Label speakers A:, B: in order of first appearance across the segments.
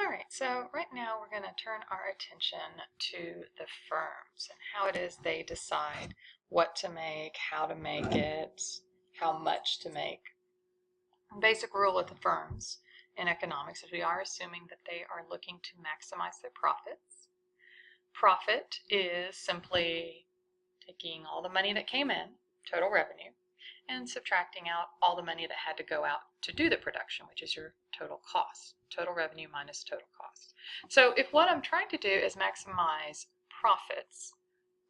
A: Alright, so right now we're going to turn our attention to the firms and how it is they decide what to make, how to make it, how much to make. The basic rule with the firms in economics is we are assuming that they are looking to maximize their profits. Profit is simply taking all the money that came in, total revenue, and subtracting out all the money that had to go out to do the production, which is your total cost, total revenue minus total cost. So if what I'm trying to do is maximize profits,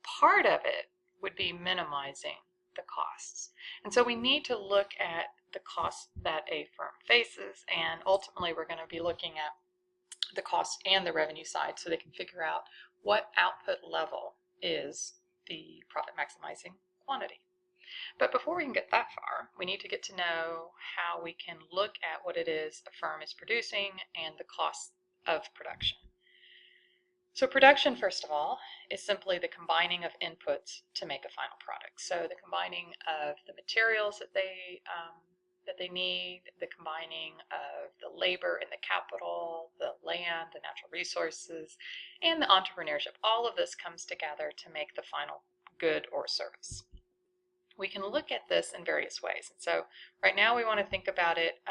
A: part of it would be minimizing the costs. And so we need to look at the costs that a firm faces, and ultimately we're going to be looking at the cost and the revenue side so they can figure out what output level is the profit maximizing quantity. But before we can get that far, we need to get to know how we can look at what it is a firm is producing and the cost of production. So production, first of all, is simply the combining of inputs to make a final product. So the combining of the materials that they need, the combining of the labor and the capital, the land, the natural resources, and the entrepreneurship. All of this comes together to make the final good or service. We can look at this in various ways. And so right now we want to think about it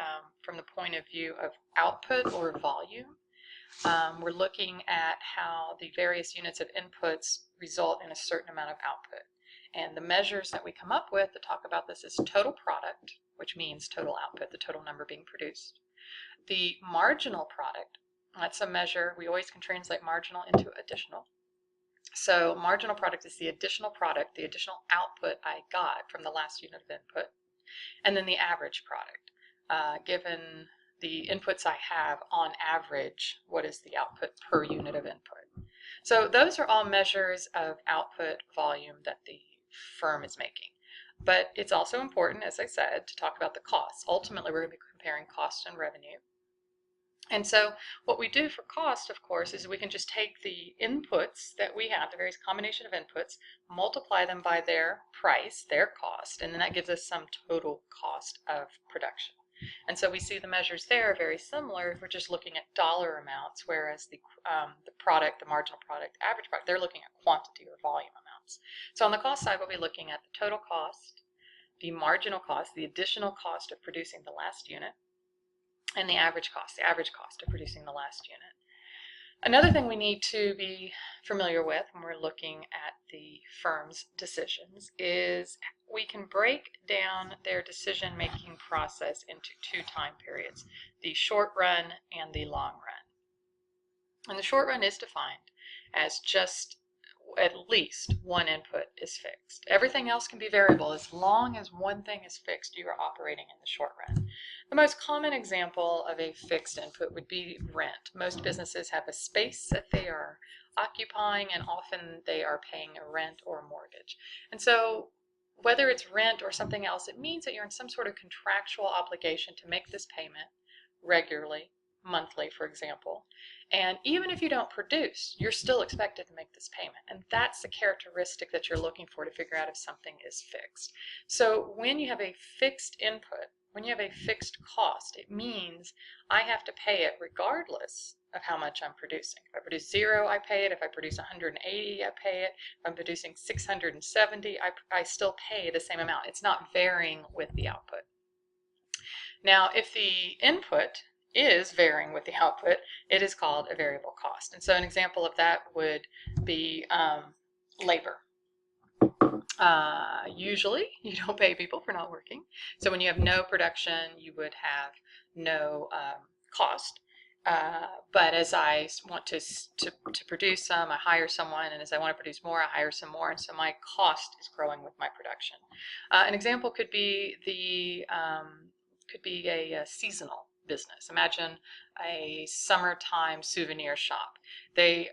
A: from the point of view of output or volume. We're looking at how the various units of inputs result in a certain amount of output. And the measures that we come up with to talk about this is total product, which means total output, the total number being produced. The marginal product, that's a measure, we always can translate marginal into additional. So marginal product is the additional product, the additional output I got from the last unit of input. And then the average product, given the inputs I have on average, what is the output per unit of input? So those are all measures of output volume that the firm is making. But it's also important, as I said, to talk about the costs. Ultimately, we're going to be comparing cost and revenue. And so what we do for cost, of course, is we can just take the inputs that we have, the various combination of inputs, multiply them by their price, their cost, and then that gives us some total cost of production. And so we see the measures there are very similar if we're just looking at dollar amounts, whereas the product, the marginal product, average product, they're looking at quantity or volume amounts. So on the cost side, we'll be looking at the total cost, the marginal cost, the additional cost of producing the last unit, and the average cost of producing the last unit. Another thing we need to be familiar with when we're looking at the firm's decisions is we can break down their decision-making process into two time periods, the short run and the long run. And the short run is defined as just at least one input is fixed. Everything else can be variable. As long as one thing is fixed, you are operating in the short run. The most common example of a fixed input would be rent. Most businesses have a space that they are occupying, and often they are paying a rent or a mortgage. And so whether it's rent or something else, it means that you're in some sort of contractual obligation to make this payment regularly, monthly, for example. And even if you don't produce, you're still expected to make this payment. And that's the characteristic that you're looking for to figure out if something is fixed. So when you have a fixed input, when you have a fixed cost, it means I have to pay it regardless of how much I'm producing. If I produce 0, I pay it. If I produce 180, I pay it. If I'm producing 670, I still pay the same amount. It's not varying with the output. Now, if the input is varying with the output, it is called a variable cost. And so an example of that would be labor. Usually you don't pay people for not working. So when you have no production, you would have no cost. But as I want to produce some, I hire someone, and as I want to produce more, I hire some more, and so my cost is growing with my production. An example could be a seasonal business. Imagine a summertime souvenir shop. They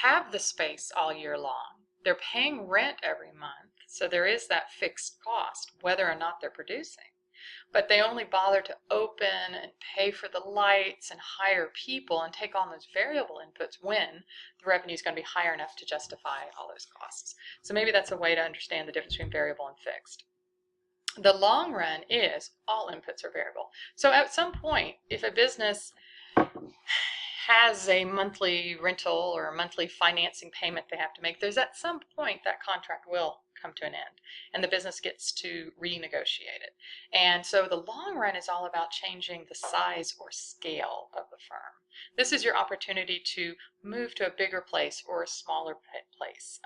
A: have the space all year long. They're paying rent every month, so there is that fixed cost, whether or not they're producing. But they only bother to open and pay for the lights and hire people and take on those variable inputs when the revenue is going to be higher enough to justify all those costs. So maybe that's a way to understand the difference between variable and fixed. The long run is all inputs are variable. So at some point, if a business has a monthly rental or a monthly financing payment they have to make, there's at some point that contract will come to an end and the business gets to renegotiate it. And so the long run is all about changing the size or scale of the firm. This is your opportunity to move to a bigger place or a smaller place,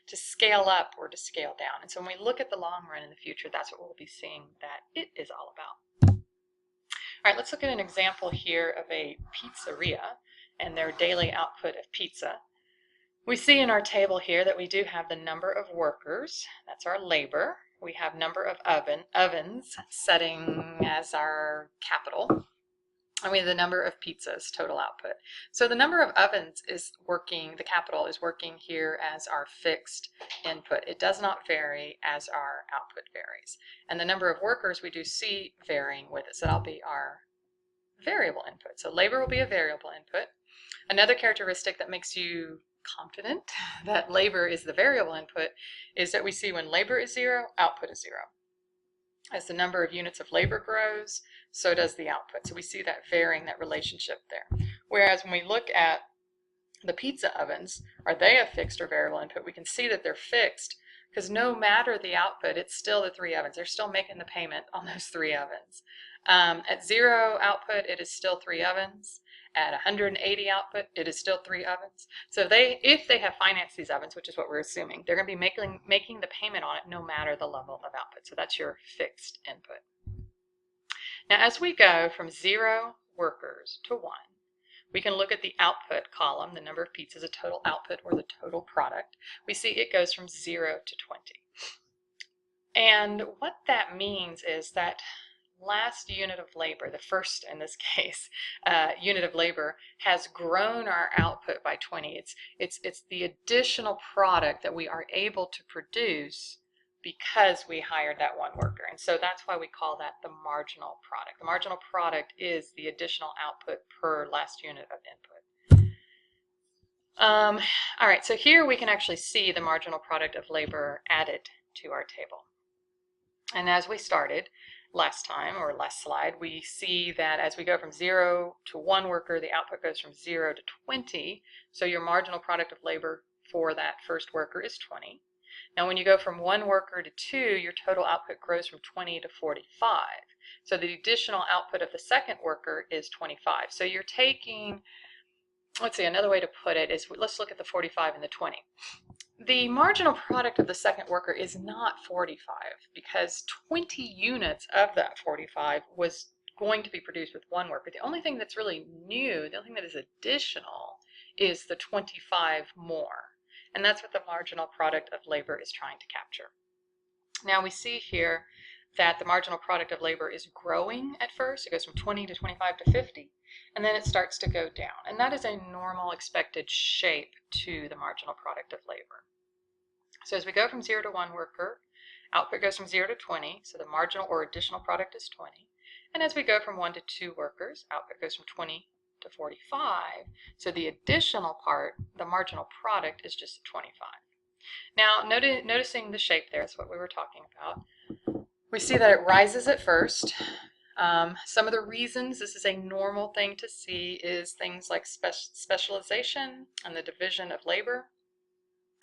A: to scale up or to scale down. And so when we look at the long run in the future, that's what we'll be seeing that it is all about. All right, let's look at an example here of a pizzeria and their daily output of pizza. We see in our table here that we do have the number of workers, that's our labor. We have number of ovens setting as our capital. And we have the number of pizzas, total output. So the number of ovens is working, the capital is working here as our fixed input. It does not vary as our output varies. And the number of workers we do see varying with it. So that'll be our variable input. So labor will be a variable input. Another characteristic that makes you confident that labor is the variable input is that we see when labor is zero, output is zero. As the number of units of labor grows, so does the output. So we see that varying, that relationship there. Whereas when we look at the pizza ovens, are they a fixed or variable input? We can see that they're fixed because no matter the output, it's still the 3 ovens. They're still making the payment on those 3 ovens. At 0 output, it is still 3 ovens. At 180 output, it is still 3 ovens. So if they have financed these ovens, which is what we're assuming, they're going to be making the payment on it no matter the level of output. So that's your fixed input. Now as we go from 0 workers to 1, we can look at the output column, the number of pizzas, the total output or the total product. We see it goes from 0 to 20. And what that means is that last unit of labor, the first in this case, unit of labor has grown our output by 20. It's the additional product that we are able to produce because we hired that 1 worker. And so that's why we call that the marginal product. The marginal product is the additional output per last unit of input. All right, so here we can actually see the marginal product of labor added to our table. And as we started last time, or last slide, we see that as we go from 0 to 1 worker, the output goes from 0 to 20. So your marginal product of labor for that first worker is 20. Now when you go from 1 worker to 2, your total output grows from 20 to 45. So the additional output of the second worker is 25. So you're taking, let's see, another way to put it is, let's look at the 45 and the 20. The marginal product of the second worker is not 45 because 20 units of that 45 was going to be produced with 1 worker. The only thing that's really new, the only thing that is additional, is the 25 more. And that's what the marginal product of labor is trying to capture. Now we see here that the marginal product of labor is growing at first. It goes from 20 to 25 to 50, and then it starts to go down. And that is a normal expected shape to the marginal product of labor. So as we go from 0 to 1 worker, output goes from 0 to 20, so the marginal or additional product is 20. And as we go from 1 to 2 workers, output goes from 20 to 45, so the additional part, the marginal product, is just 25. Now, noticing the shape there is what we were talking about. We see that it rises at first. Some of the reasons this is a normal thing to see is things like specialization and the division of labor.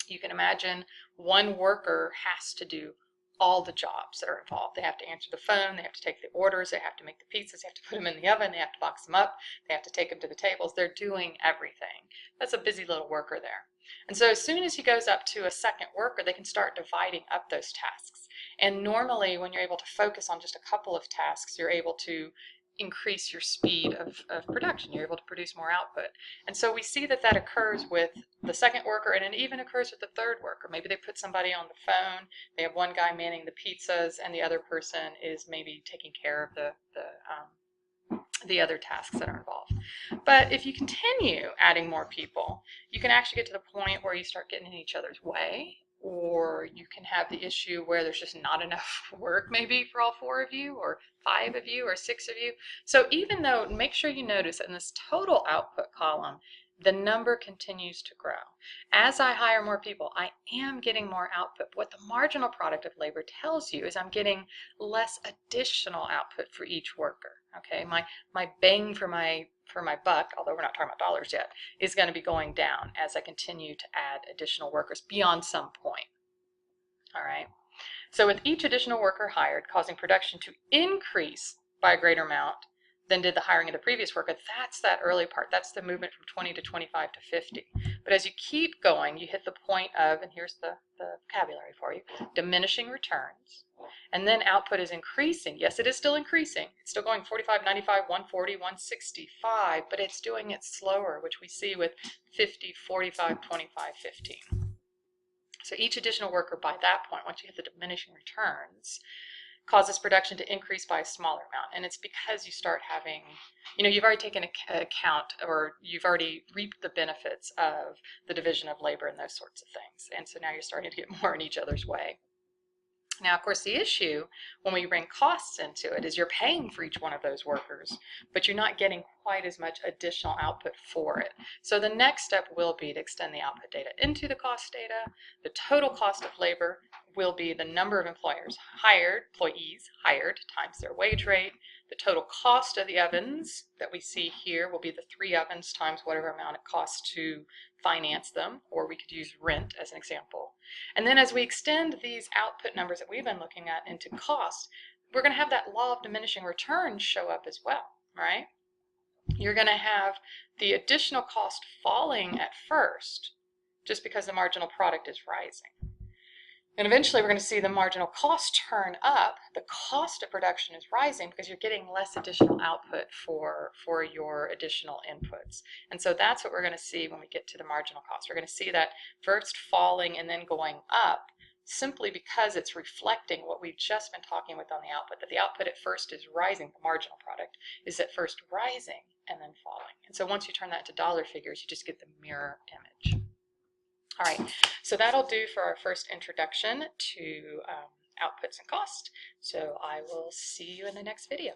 A: You can imagine 1 worker has to do all the jobs that are involved. They have to answer the phone, they have to take the orders, they have to make the pizzas, they have to put them in the oven, they have to box them up, they have to take them to the tables. They're doing everything. That's a busy little worker there. And so as soon as he goes up to a second worker, they can start dividing up those tasks. And normally when you're able to focus on just a couple of tasks, you're able to increase your speed of production. You're able to produce more output. And so we see that that occurs with the second worker, and it even occurs with the third worker. Maybe they put somebody on the phone, they have 1 guy manning the pizzas, and the other person is maybe taking care of the other tasks that are involved. But if you continue adding more people, you can actually get to the point where you start getting in each other's way, or you can have the issue where there's just not enough work maybe for all 4 of you, or 5 of you, or 6 of you. So even though, make sure you notice that in this total output column, the number continues to grow. As I hire more people, I am getting more output. What the marginal product of labor tells you is I'm getting less additional output for each worker. Okay, my bang for my buck, although we're not talking about dollars yet, is going to be going down as I continue to add additional workers beyond some point. All right. So with each additional worker hired, causing production to increase by a greater amount than did the hiring of the previous worker, that's that early part. That's the movement from 20 to 25 to 50. But as you keep going, you hit the point of, and here's the vocabulary for you, diminishing returns. And then output is increasing. Yes, it is still increasing. It's still going 45, 95, 140, 165, but it's doing it slower, which we see with 50, 45, 25, 15. So each additional worker by that point, once you hit the diminishing returns, causes production to increase by a smaller amount. And it's because you start having, you've already taken account, or you've already reaped the benefits of the division of labor and those sorts of things. And so now you're starting to get more in each other's way. Now, of course, the issue when we bring costs into it is you're paying for each one of those workers, but you're not getting quite as much additional output for it. So the next step will be to extend the output data into the cost data. The total cost of labor will be the number of employees hired times their wage rate. The total cost of the ovens that we see here will be the 3 ovens times whatever amount it costs to finance them, or we could use rent as an example. And then as we extend these output numbers that we've been looking at into cost, we're going to have that law of diminishing returns show up as well, right? You're going to have the additional cost falling at first just because the marginal product is rising. And eventually we're going to see the marginal cost turn up. The cost of production is rising because you're getting less additional output for your additional inputs. And so that's what we're going to see when we get to the marginal cost. We're going to see that first falling and then going up, simply because it's reflecting what we've just been talking with on the output, that the output at first is rising, the marginal product is at first rising and then falling. And so once you turn that into dollar figures, you just get the mirror image. All right, so that'll do for our first introduction to outputs and cost. So I will see you in the next video.